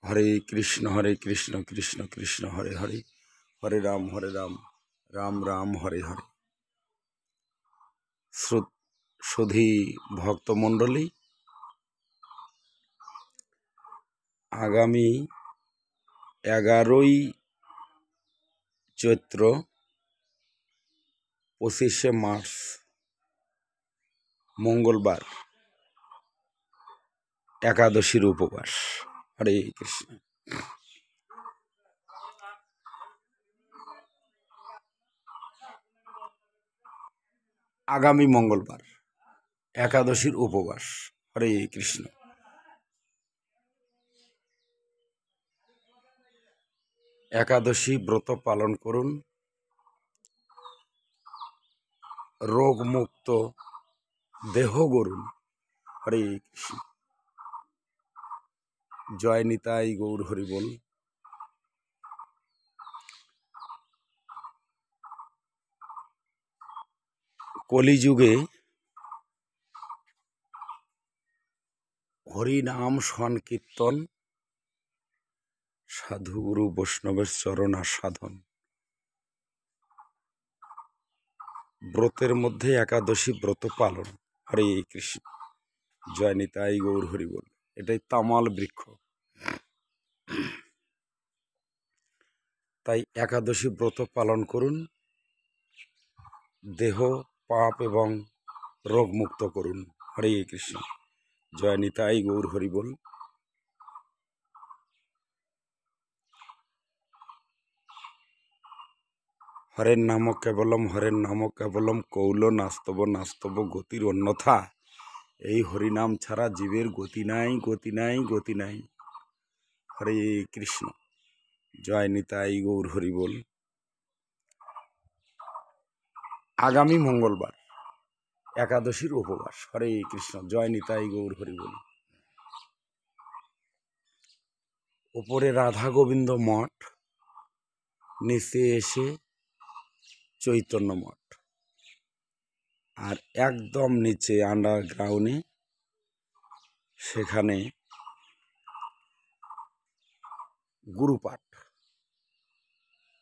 হরে কৃষ্ণ কৃষ্ণ কৃষ্ণ হরে হরে, হরে রাম রাম রাম হরে হরে। সুধী ভক্তমণ্ডলী, আগামী 11ই চৈত্র 25শে মার্চ মঙ্গলবার একাদশীর উপবাস। হরে কৃষ্ণ। আগামী মঙ্গলবার একাদশীর উপবাস। হরে কৃষ্ণ। একাদশী ব্রত পালন করুন, রোগমুক্ত দেহ গড়ুন। হরে কৃষ্ণ। জয় নিতাই গৌর হরি বল। কলিযুগে হরিনাম সংকীর্তন, সাধুগুরু বৈষ্ণবের চরণ সাধন। ব্রতের মধ্যে একাদশী ব্রত পালন। হরে কৃষ্ণ। জয় নিতাই গৌর হরি বল। এটাই তামাল বৃক্ষ। তাই একাদশী ব্রত পালন করুন, দেহ পাপ এবং রোগমুক্ত করুন। হরে কৃষ্ণ। জয় নিতাই গৌর হরি বল। হরের নাম কেবলম কৌল নাস্তব নাস্তব গতির অন্যথা। এই হরিনাম ছাড়া জীবের গতি নাই, গতি নাই, গতি নাই। হরে কৃষ্ণ। জয় নিতাই গৌর হরি বল। আগামী মঙ্গলবার একাদশীর উপবাস। হরে কৃষ্ণ। জয় নিতাই গৌর হরি বল। উপরে রাধা গোবিন্দ মঠ, নিচে এসে চৈতন্য মঠ, আর একদম নিচে আন্ডারগ্রাউন্ডে সেখানে গুরুপাঠ,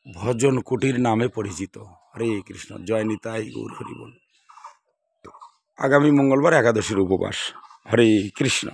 ভজন কুটির নামে পরিচিত। হরে কৃষ্ণ। জয় নিতাই গৌর হরি বল। আগামী মঙ্গলবার একাদশীর উপবাস। হরে কৃষ্ণ।